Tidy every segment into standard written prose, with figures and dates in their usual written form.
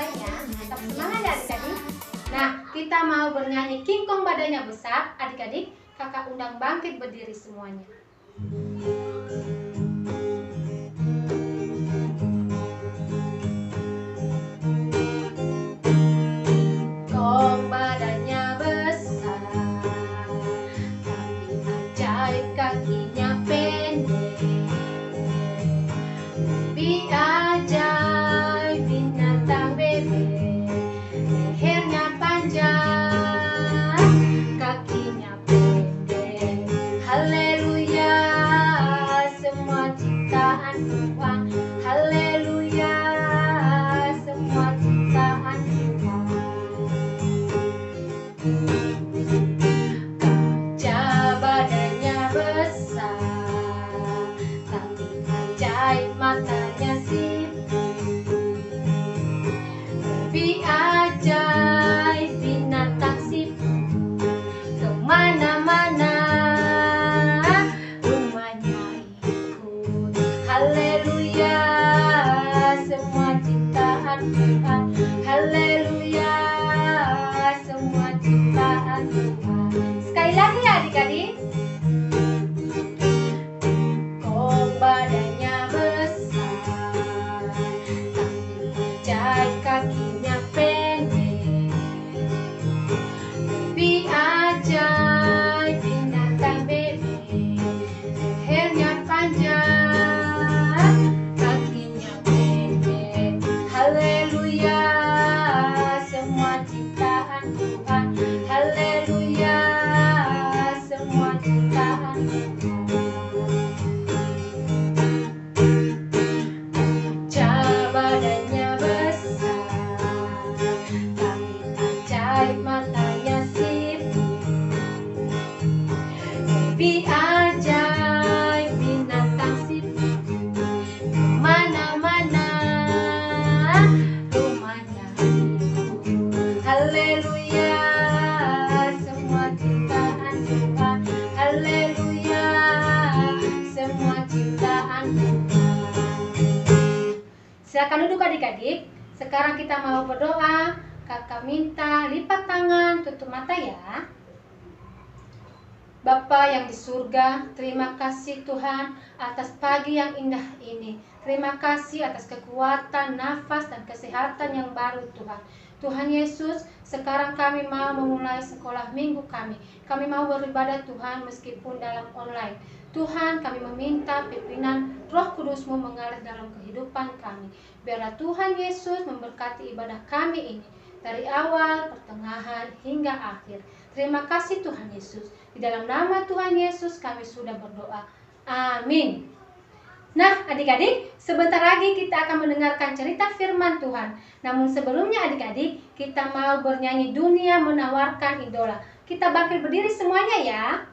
semuanya ya. Tetap semangat ya adik-adik. Nah, kita mau bernyanyi King Kong badannya besar. Adik-adik, kakak undang bangkit berdiri semuanya. Kong badannya besar, tapi ajaib kakinya pendek. Lebih ajaib binatang bebek, lehernya panjang, kakinya pendek. Haleluya, semua ciptaan Tuhan. Haleluya, semua ciptaan Tuhan. Gajah badannya besar, tapi ajaib matanya sipit. Lebih ajaib binatang sipit, kemana-mana rumahnya ikut. Haleluya, semua ciptaan Tuhan. Haleluya, semua ciptaan Tuhan. Sekali lagi ya adik-adik. Kong badannya besar, tapi ajaib kakinya pendek. Lebih ajaib binatang bebek, lehernya panjang, kakinya pendek. Haleluya, semua ciptaan Tuhan. Haleluya, semua ciptaan Tuhan. Gajah badannya besar, tapi ajaib matanya sipit. Lebih ajaib binatang sipit, kemana-mana rumahnya ikut. Haleluya, semua ciptaan Tuhan. Haleluya, semua ciptaan Tuhan. Silakan duduk adik-adik. Sekarang kita mau berdoa. Kakak minta lipat tangan, tutup mata ya. Bapa yang di surga, terima kasih Tuhan atas pagi yang indah ini. Terima kasih atas kekuatan, nafas, dan kesehatan yang baru Tuhan. Tuhan Yesus, sekarang kami mau memulai sekolah minggu kami. Kami mau beribadah Tuhan meskipun dalam online. Tuhan, kami meminta pimpinan Roh Kudus-Mu mengalir dalam kehidupan kami. Biarlah Tuhan Yesus memberkati ibadah kami ini dari awal, pertengahan, hingga akhir. Terima kasih Tuhan Yesus. Di dalam nama Tuhan Yesus kami sudah berdoa. Amin. Nah adik-adik, sebentar lagi kita akan mendengarkan cerita firman Tuhan. Namun sebelumnya adik-adik, kita mau bernyanyi Dunia Menawarkan Idola. Kita bangkit berdiri semuanya ya.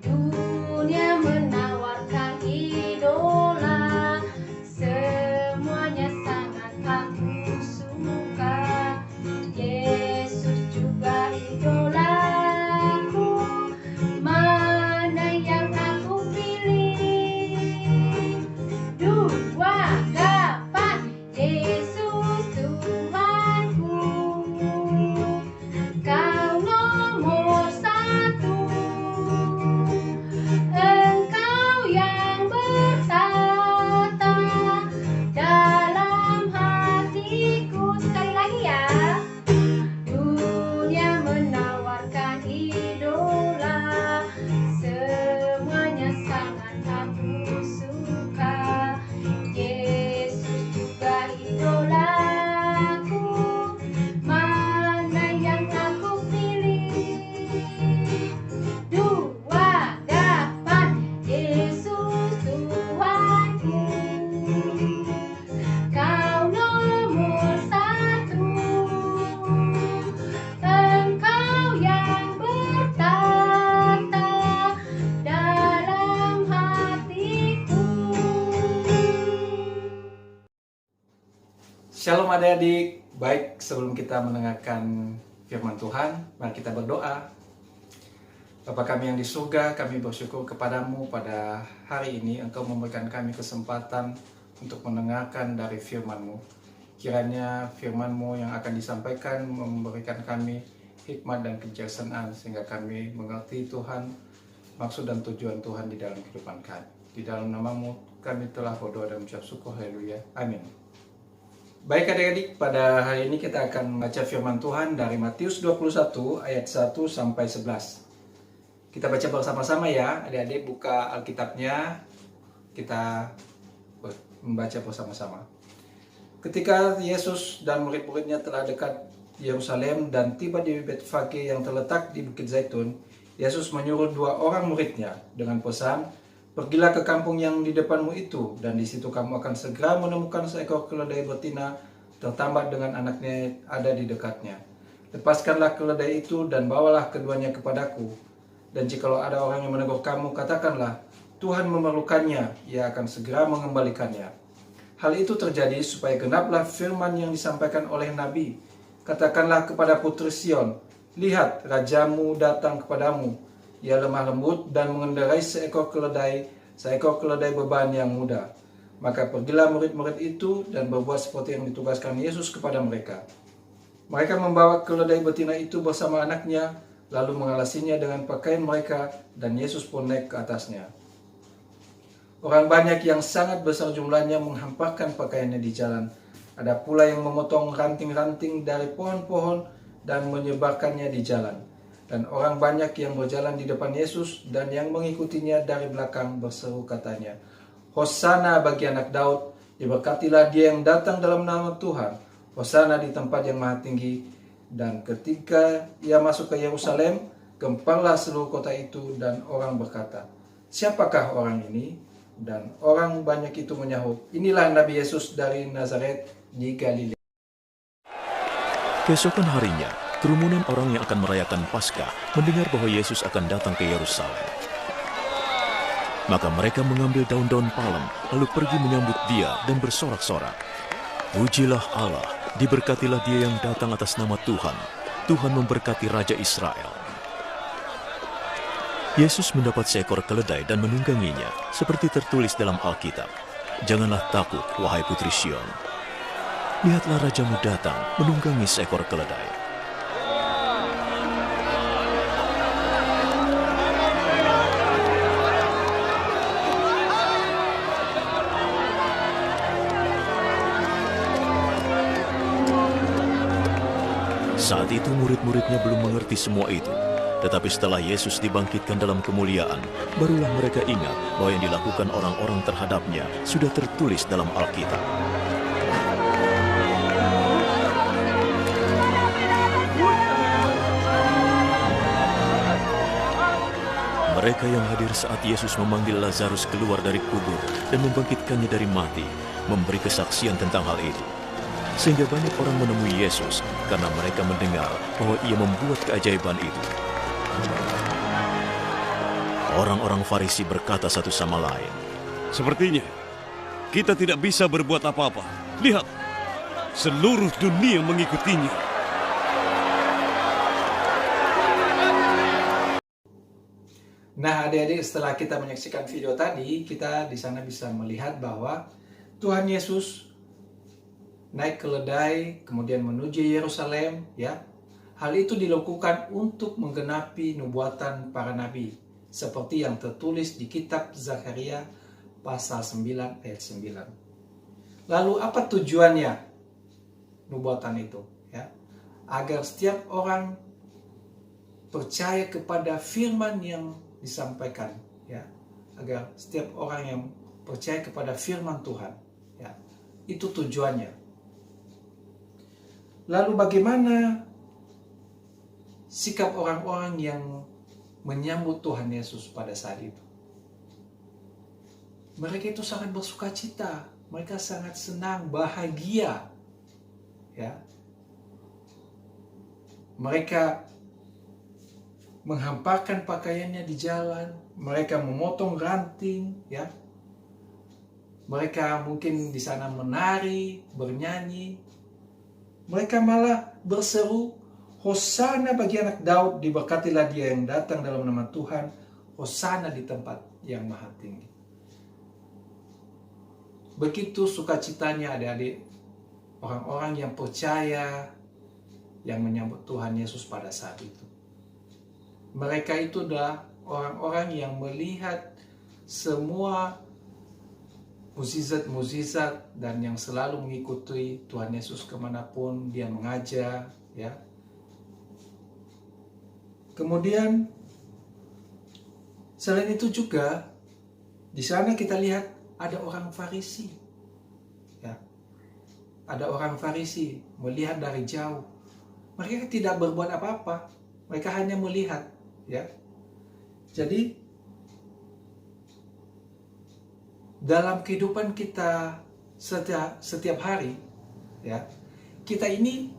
Dunia menawarkan idola, semuanya sangat aku suka. Yesus juga idolaku, mana yang aku pilih? Dua dapat, Yesus Tuhanku, Kau nomor satu. Engkau yang bertata dalam hatiku. Sekali lagi ya. Dunia menawarkan idola, semuanya sangat aku suka. Yesus juga idolaku, mana yang aku pilih? Dua dapat, Yesus Tuhanku, Kau nomor satu. Engkau yang bertata dalam hatiku. Shalom adik-adik. Baik, sebelum kita mendengarkan firman Tuhan, mari kita berdoa. Bapa kami yang di surga, kami bersyukur kepadamu pada hari ini Engkau memberikan kami kesempatan untuk mendengarkan dari firman-Mu. Kiranya firman-Mu yang akan disampaikan memberikan kami hikmat dan kebijaksanaan sehingga kami mengerti Tuhan, maksud dan tujuan Tuhan di dalam kehidupan kami. Di dalam nama-Mu kami telah berdoa dan mengucap syukur, haleluya, amin. Baik adik-adik, pada hari ini kita akan membaca firman Tuhan dari Matius 21 ayat 1 sampai 11. Kita baca bersama-sama ya, adik-adik buka Alkitabnya, kita membaca bersama-sama. Ketika Yesus dan murid-muridnya telah dekat Yerusalem dan tiba di Betfage yang terletak di Bukit Zaitun, Yesus menyuruh 2 orang muridnya dengan pesan, "Pergilah ke kampung yang di depanmu itu, dan di situ kamu akan segera menemukan seekor keledai betina tertambat dengan anaknya ada di dekatnya. Lepaskanlah keledai itu dan bawalah keduanya kepadaku. Dan jikalau ada orang yang menegur kamu, katakanlah, Tuhan memerlukannya, ia akan segera mengembalikannya." Hal itu terjadi supaya genaplah firman yang disampaikan oleh Nabi. "Katakanlah kepada putri Sion, lihat, rajamu datang kepadamu. Ia lemah lembut dan mengendarai seekor keledai beban yang muda." Maka pergilah murid-murid itu dan berbuat seperti yang ditugaskan Yesus kepada mereka. Mereka membawa keledai betina itu bersama anaknya, lalu mengalasinya dengan pakaian mereka, dan Yesus pun naik ke atasnya. Orang banyak yang sangat besar jumlahnya menghamparkan pakaiannya di jalan. Ada pula yang memotong ranting-ranting dari pohon-pohon dan menyebarkannya di jalan. Dan orang banyak yang berjalan di depan Yesus dan yang mengikutinya dari belakang berseru katanya, "Hosana bagi anak Daud, diberkatilah dia yang datang dalam nama Tuhan, Hosana di tempat yang maha tinggi." Dan ketika ia masuk ke Yerusalem, gemparlah seluruh kota itu, dan orang berkata, "Siapakah orang ini?" Dan orang banyak itu menyahut, "Inilah Nabi Yesus dari Nazaret di Galilea." Keesokan harinya, kerumunan orang yang akan merayakan Paskah mendengar bahwa Yesus akan datang ke Yerusalem. Maka mereka mengambil daun-daun palem, lalu pergi menyambut dia dan bersorak-sorak, "Pujilah Allah, diberkatilah dia yang datang atas nama Tuhan. Tuhan memberkati Raja Israel." Yesus mendapat seekor keledai dan menungganginya, seperti tertulis dalam Alkitab, "Janganlah takut, wahai putri Sion. Lihatlah rajamu datang menunggangi seekor keledai." Saat itu murid-muridnya belum mengerti semua itu. Tetapi setelah Yesus dibangkitkan dalam kemuliaan, barulah mereka ingat bahwa yang dilakukan orang-orang terhadapnya sudah tertulis dalam Alkitab. Mereka yang hadir saat Yesus memanggil Lazarus keluar dari kubur dan membangkitkannya dari mati, memberi kesaksian tentang hal itu. Sehingga banyak orang menemui Yesus karena mereka mendengar bahwa ia membuat keajaiban itu. Orang-orang Farisi berkata satu sama lain, "Sepertinya kita tidak bisa berbuat apa-apa. Lihat, seluruh dunia mengikutinya." Nah, adik-adik, setelah kita menyaksikan video tadi, kita di sana bisa melihat bahwa Tuhan Yesus naik keledai, kemudian menuju Yerusalem, ya. Hal itu dilakukan untuk menggenapi nubuatan para nabi, seperti yang tertulis di kitab Zakaria pasal 9 ayat 9. Lalu apa tujuannya nubuatan itu? Ya, agar setiap orang percaya kepada firman yang disampaikan, ya, agar setiap orang yang percaya kepada firman Tuhan, ya, itu tujuannya. Lalu bagaimana sikap orang-orang yang menyambut Tuhan Yesus pada saat itu? Mereka itu sangat bersukacita, mereka sangat senang, bahagia, ya. Mereka menghamparkan pakaiannya di jalan, mereka memotong ranting, ya. Mereka mungkin di sana menari, bernyanyi. Mereka malah berseru, Hosana bagi anak Daud, diberkatilah dia yang datang dalam nama Tuhan. Hosana di tempat yang maha tinggi. Begitu sukacitanya adik-adik, orang-orang yang percaya, yang menyambut Tuhan Yesus pada saat itu. Mereka itu adalah orang-orang yang melihat semua mukjizat-mukjizat dan yang selalu mengikuti Tuhan Yesus kemanapun dia mengajar, ya. Kemudian selain itu juga di sana kita lihat ada orang Farisi, ya. Ada orang Farisi melihat dari jauh. Mereka tidak berbuat apa-apa, mereka hanya melihat, ya. Jadi dalam kehidupan kita setiap hari, ya, kita ini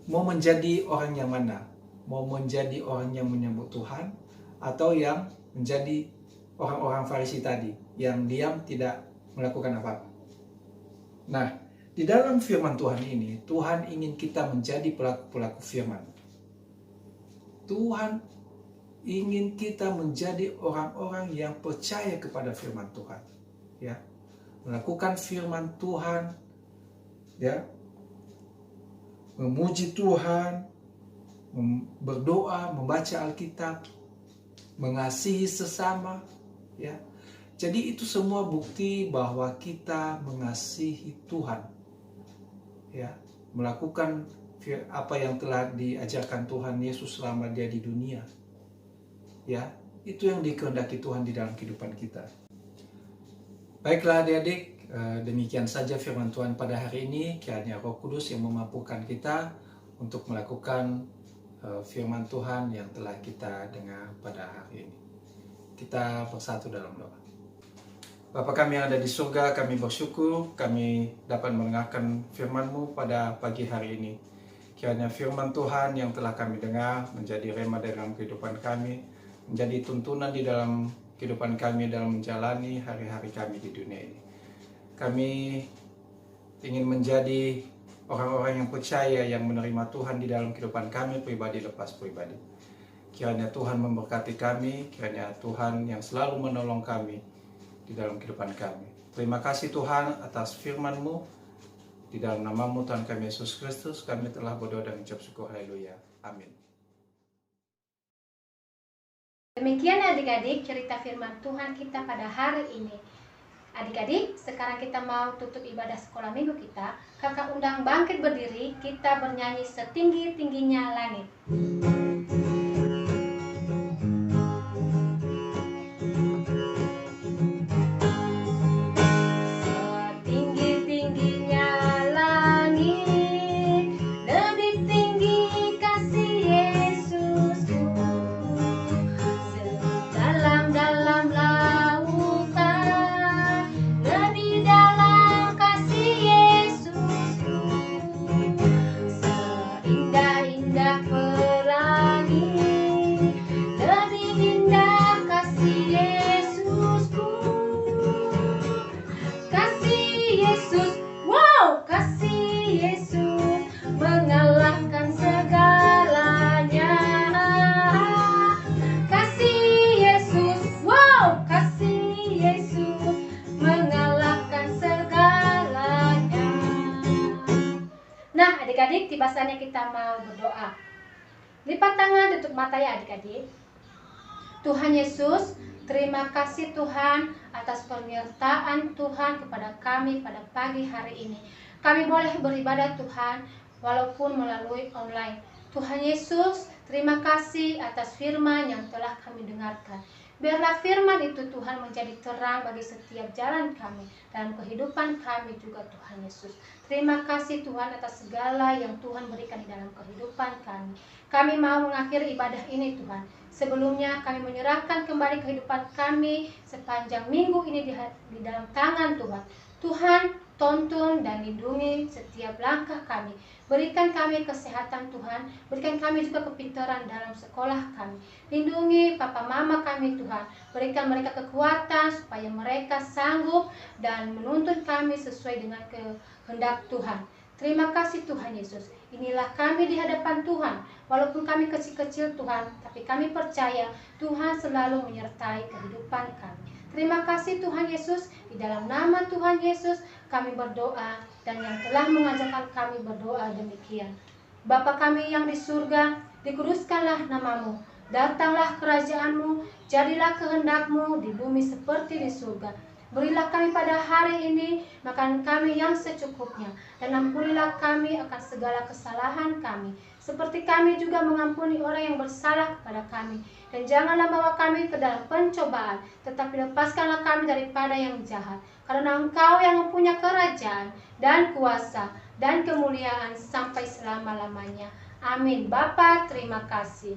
mau menjadi orang yang mana? Mau menjadi orang yang menyambut Tuhan, atau yang menjadi orang-orang Farisi tadi yang diam tidak melakukan apa-apa. Nah, di dalam firman Tuhan ini, Tuhan ingin kita menjadi pelaku-pelaku firman. Tuhan ingin kita menjadi orang-orang yang percaya kepada firman Tuhan, ya, melakukan firman Tuhan, ya, memuji Tuhan, berdoa, membaca Alkitab, mengasihi sesama, ya. Jadi itu semua bukti bahwa kita mengasihi Tuhan, ya, melakukan apa yang telah diajarkan Tuhan Yesus selama dia di dunia, ya. Itu yang dikehendaki Tuhan di dalam kehidupan kita. Baiklah adik-adik, demikian saja firman Tuhan pada hari ini. Kiranya Roh Kudus yang memampukan kita untuk melakukan firman Tuhan yang telah kita dengar pada hari ini. Kita bersatu dalam doa. Bapa kami yang ada di surga, kami bersyukur kami dapat mendengarkan firman-Mu pada pagi hari ini. Kiranya firman Tuhan yang telah kami dengar menjadi rema dalam kehidupan kami, menjadi tuntunan di dalam kehidupan kami dalam menjalani hari-hari kami di dunia ini. Kami ingin menjadi orang-orang yang percaya, yang menerima Tuhan di dalam kehidupan kami, pribadi lepas pribadi. Kiranya Tuhan memberkati kami, kiranya Tuhan yang selalu menolong kami di dalam kehidupan kami. Terima kasih Tuhan atas firman-Mu. Di dalam nama-Mu Tuhan kami Yesus Kristus, kami telah berdoa dan mengucap syukur. Haleluya. Amin. Demikian adik-adik cerita firman Tuhan kita pada hari ini. Adik-adik, sekarang kita mau tutup ibadah sekolah minggu kita. Kakak undang bangkit berdiri, kita bernyanyi setinggi-tingginya langit. Setinggi-tingginya langit, lebih tinggi kasih Yesusku. Sedalam-dalam lautan, lebih dalam kasih Yesusku. Seindah-indah pelangi, lebih indah kasih Yesusku. Kasih Yesus, wow, kasih Yesus mengalahkan segalanya. Kasih Yesus, wow, kasih Yesus mengalahkan segalanya. Nah, adik-adik, tiba saatnya kita mau berdoa. Lipat tangan, tutup mata ya adik-adik. Tuhan Yesus, terima kasih Tuhan atas penyertaan Tuhan kepada kami pada pagi hari ini. Kami boleh beribadah Tuhan walaupun melalui online. Tuhan Yesus, terima kasih atas firman yang telah kami dengarkan. Biarlah firman itu Tuhan menjadi terang bagi setiap jalan kami dalam kehidupan kami juga Tuhan Yesus. Terima kasih Tuhan atas segala yang Tuhan berikan di dalam kehidupan kami. Kami mau mengakhiri ibadah ini Tuhan. Sebelumnya kami menyerahkan kembali kehidupan kami sepanjang minggu ini di dalam tangan Tuhan. Tuhan, tuntun dan lindungi setiap langkah kami. Berikan kami kesehatan Tuhan, berikan kami juga kepintaran dalam sekolah kami. Lindungi papa mama kami Tuhan, berikan mereka kekuatan supaya mereka sanggup dan menuntun kami sesuai dengan kehendak Tuhan. Terima kasih Tuhan Yesus. Inilah kami di hadapan Tuhan. Walaupun kami kecil-kecil Tuhan, tapi kami percaya Tuhan selalu menyertai kehidupan kami. Terima kasih Tuhan Yesus. Di dalam nama Tuhan Yesus kami berdoa, dan yang telah mengajarkan kami berdoa demikian. Bapa kami yang di surga, dikuduskanlah namamu. Datanglah kerajaan-Mu, jadilah kehendak-Mu di bumi seperti di surga. Berilah kami pada hari ini makan kami yang secukupnya, dan ampunilah kami akan segala kesalahan kami, seperti kami juga mengampuni orang yang bersalah kepada kami. Dan janganlah bawa kami ke dalam pencobaan, tetapi lepaskanlah kami daripada yang jahat. Karena Engkau yang mempunyai kerajaan dan kuasa dan kemuliaan sampai selama-lamanya. Amin. Bapa, terima kasih.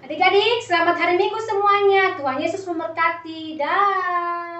Adik-adik, selamat hari Minggu semuanya. Tuhan Yesus memberkati. Dah.